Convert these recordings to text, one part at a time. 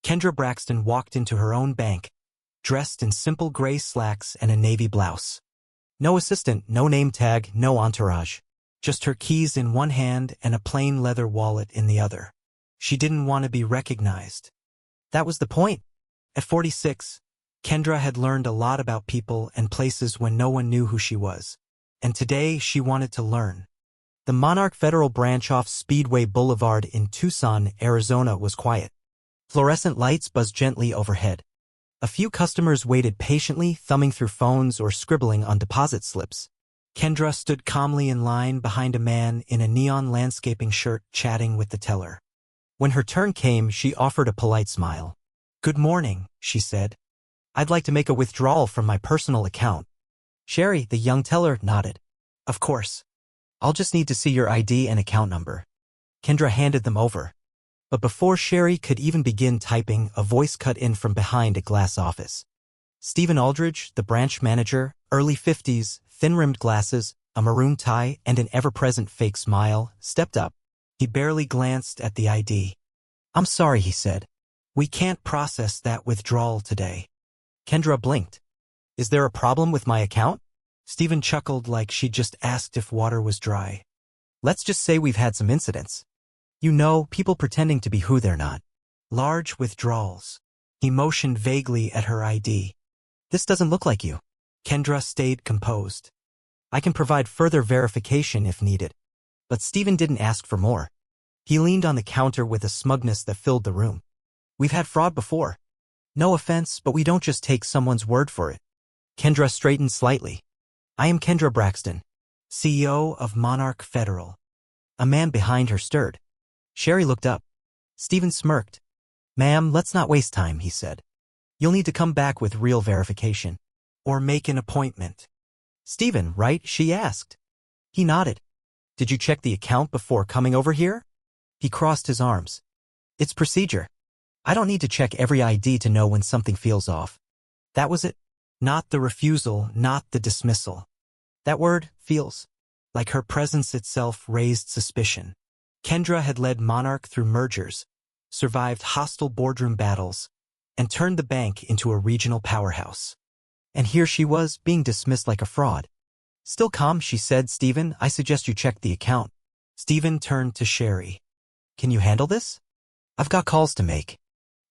Kendra Braxton walked into her own bank, dressed in simple gray slacks and a navy blouse. No assistant, no name tag, no entourage. Just her keys in one hand and a plain leather wallet in the other. She didn't want to be recognized. That was the point. At 46, Kendra had learned a lot about people and places when no one knew who she was. And today she wanted to learn. The Monarch Federal branch off Speedway Boulevard in Tucson, Arizona was quiet. Fluorescent lights buzzed gently overhead. A few customers waited patiently, thumbing through phones or scribbling on deposit slips. Kendra stood calmly in line behind a man in a neon landscaping shirt chatting with the teller. When her turn came, she offered a polite smile. "Good morning," she said. "I'd like to make a withdrawal from my personal account." Sherry, the young teller, nodded. "Of course. I'll just need to see your ID and account number." Kendra handed them over. But before Sherry could even begin typing, a voice cut in from behind a glass office. Stephen Aldridge, the branch manager, early 50s, thin-rimmed glasses, a maroon tie, and an ever-present fake smile, stepped up. He barely glanced at the ID. "I'm sorry," he said. "We can't process that withdrawal today." Kendra blinked. "Is there a problem with my account?" Stephen chuckled like she'd just asked if water was dry. "Let's just say we've had some incidents. You know, people pretending to be who they're not. Large withdrawals." He motioned vaguely at her ID. "This doesn't look like you." Kendra stayed composed. "I can provide further verification if needed." But Stephen didn't ask for more. He leaned on the counter with a smugness that filled the room. "We've had fraud before. No offense, but we don't just take someone's word for it." Kendra straightened slightly. "I am Kendra Braxton, CEO of Monarch Federal." A man behind her stirred. Sherry looked up. Stephen smirked. "Ma'am, let's not waste time," he said. "You'll need to come back with real verification. Or make an appointment." "Stephen, right?" she asked. He nodded. "Did you check the account before coming over here?" He crossed his arms. "It's procedure. I don't need to check every ID to know when something feels off." That was it. Not the refusal, not the dismissal. That word, feels, like her presence itself raised suspicion. Kendra had led Monarch through mergers, survived hostile boardroom battles, and turned the bank into a regional powerhouse. And here she was, being dismissed like a fraud. Still calm, she said, "Stephen, I suggest you check the account." Stephen turned to Sherry. "Can you handle this? I've got calls to make."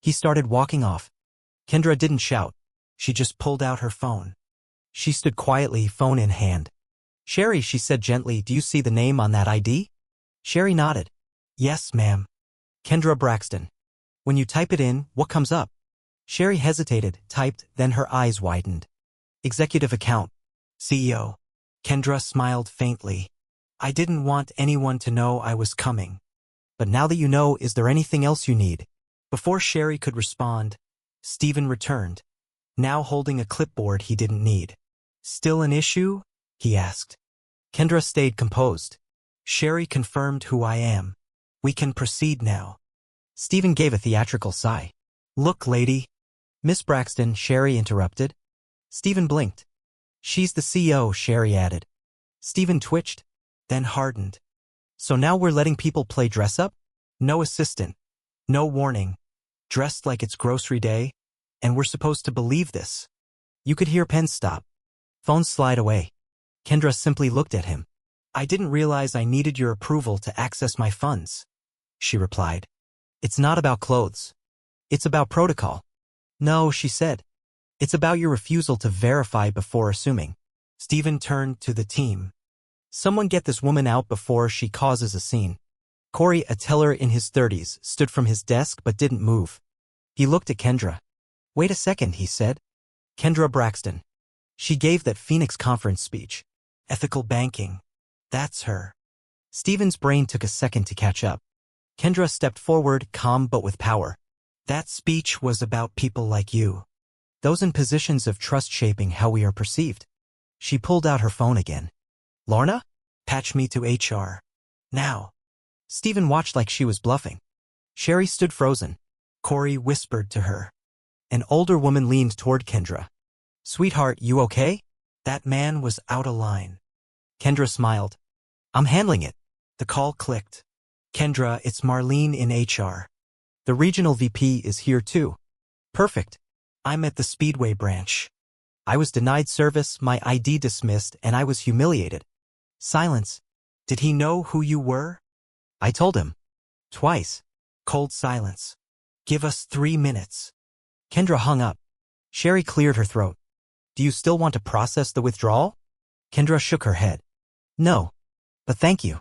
He started walking off. Kendra didn't shout. She just pulled out her phone. She stood quietly, phone in hand. "Sherry," she said gently, "do you see the name on that ID?" Sherry nodded. "Yes, ma'am." "Kendra Braxton." "When you type it in, what comes up?" Sherry hesitated, typed, then her eyes widened. "Executive account. CEO." Kendra smiled faintly. "I didn't want anyone to know I was coming. But now that you know, is there anything else you need?" Before Sherry could respond, Stephen returned, now holding a clipboard he didn't need. "Still an issue?" he asked. Kendra stayed composed. "Sherry confirmed who I am. We can proceed now." Stephen gave a theatrical sigh. "Look, lady." "Miss Braxton," Sherry interrupted. Stephen blinked. "She's the CEO," Sherry added. Stephen twitched, then hardened. "So now we're letting people play dress-up? No assistant. No warning. Dressed like it's grocery day? And we're supposed to believe this?" You could hear pens stop. Phones slide away. Kendra simply looked at him. "I didn't realize I needed your approval to access my funds," she replied. "It's not about clothes. It's about protocol." "No," she said. "It's about your refusal to verify before assuming." Stephen turned to the team. "Someone get this woman out before she causes a scene." Corey, a teller in his 30s, stood from his desk but didn't move. He looked at Kendra. "Wait a second," he said. "Kendra Braxton. She gave that Phoenix conference speech. Ethical banking. That's her." Stephen's brain took a second to catch up. Kendra stepped forward, calm but with power. "That speech was about people like you. Those in positions of trust shaping how we are perceived." She pulled out her phone again. "Lorna? Patch me to HR. Now." Stephen watched like she was bluffing. Sherry stood frozen. Corey whispered to her. An older woman leaned toward Kendra. "Sweetheart, you okay?" That man was out of line. Kendra smiled. "I'm handling it." The call clicked. "Kendra, it's Marlene in HR." The regional VP is here too. Perfect. I'm at the Speedway branch. I was denied service, my ID dismissed, and I was humiliated. Silence. Did he know who you were? I told him. Twice. Cold silence. Give us 3 minutes. Kendra hung up. Sherry cleared her throat. Do you still want to process the withdrawal? Kendra shook her head. No. But thank you.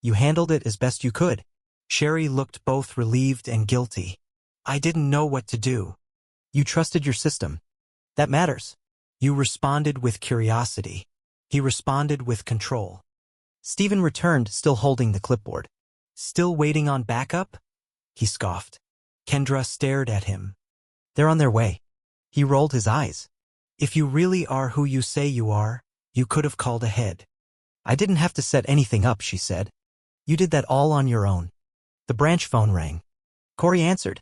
You handled it as best you could. Sherry looked both relieved and guilty. I didn't know what to do. You trusted your system. That matters. You responded with curiosity. He responded with control. Stephen returned, still holding the clipboard. Still waiting on backup? He scoffed. Kendra stared at him. They're on their way. He rolled his eyes. If you really are who you say you are, you could have called ahead. I didn't have to set anything up, she said. You did that all on your own. The branch phone rang. Corey answered.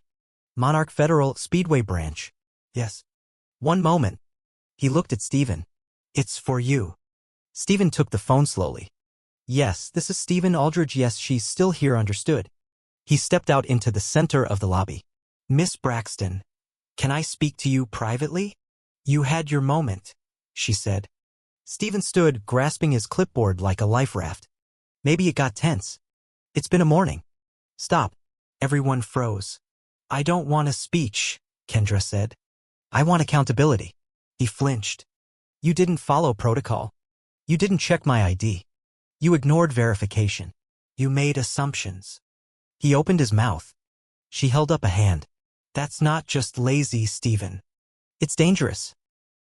Monarch Federal Speedway branch. Yes. One moment. He looked at Stephen. It's for you. Stephen took the phone slowly. Yes, this is Stephen Aldridge. Yes, she's still here, understood. He stepped out into the center of the lobby. Miss Braxton, can I speak to you privately? You had your moment, she said. Stephen stood, grasping his clipboard like a life raft. Maybe it got tense. It's been a morning. Stop. Everyone froze. I don't want a speech, Kendra said. I want accountability. He flinched. You didn't follow protocol. You didn't check my ID. You ignored verification. You made assumptions. He opened his mouth. She held up a hand. That's not just lazy, Stephen. It's dangerous.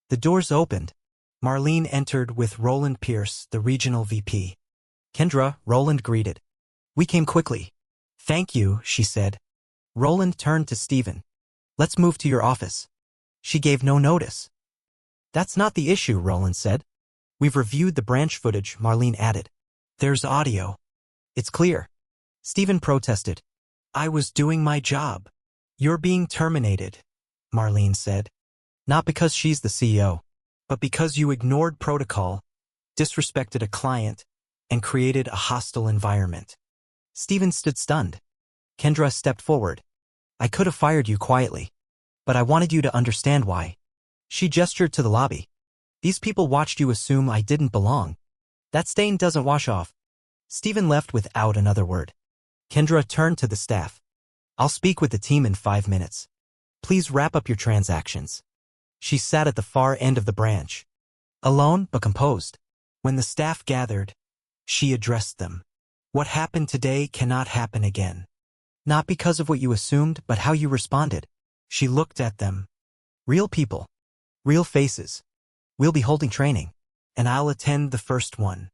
The doors opened. Marlene entered with Roland Pierce, the regional VP. Kendra, Roland greeted. We came quickly. Thank you, she said. Roland turned to Stephen. Let's move to your office. She gave no notice. That's not the issue, Roland said. We've reviewed the branch footage, Marlene added. There's audio. It's clear. Stephen protested. I was doing my job. You're being terminated, Marlene said. Not because she's the CEO, but because you ignored protocol, disrespected a client, and created a hostile environment. Stephen stood stunned. Kendra stepped forward. I could have fired you quietly, but I wanted you to understand why. She gestured to the lobby. These people watched you assume I didn't belong. That stain doesn't wash off. Stephen left without another word. Kendra turned to the staff. I'll speak with the team in 5 minutes. Please wrap up your transactions. She sat at the far end of the branch. Alone but composed. When the staff gathered, she addressed them. What happened today cannot happen again. Not because of what you assumed, but how you responded. She looked at them. Real people. Real faces. We'll be holding training. And I'll attend the first one.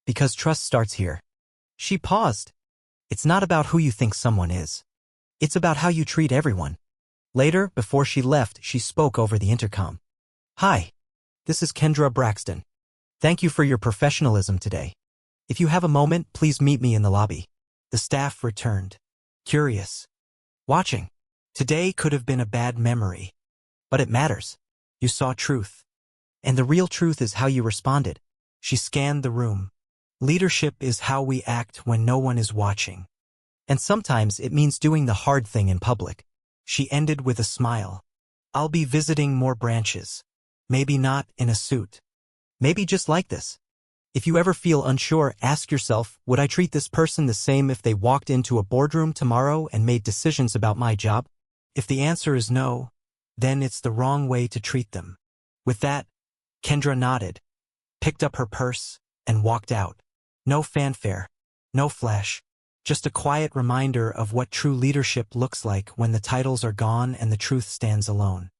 Because trust starts here. She paused. It's not about who you think someone is. It's about how you treat everyone. Later, before she left, she spoke over the intercom. Hi. This is Kendra Braxton. Thank you for your professionalism today. If you have a moment, please meet me in the lobby. The staff returned. Curious. Watching. Today could have been a bad memory. But it matters. You saw truth. And the real truth is how you responded. She scanned the room. Leadership is how we act when no one is watching. And sometimes it means doing the hard thing in public. She ended with a smile. I'll be visiting more branches. Maybe not in a suit. Maybe just like this. If you ever feel unsure, ask yourself, would I treat this person the same if they walked into a boardroom tomorrow and made decisions about my job? If the answer is no, then it's the wrong way to treat them. With that, Kendra nodded, picked up her purse, and walked out. No fanfare, no flash, just a quiet reminder of what true leadership looks like when the titles are gone and the truth stands alone.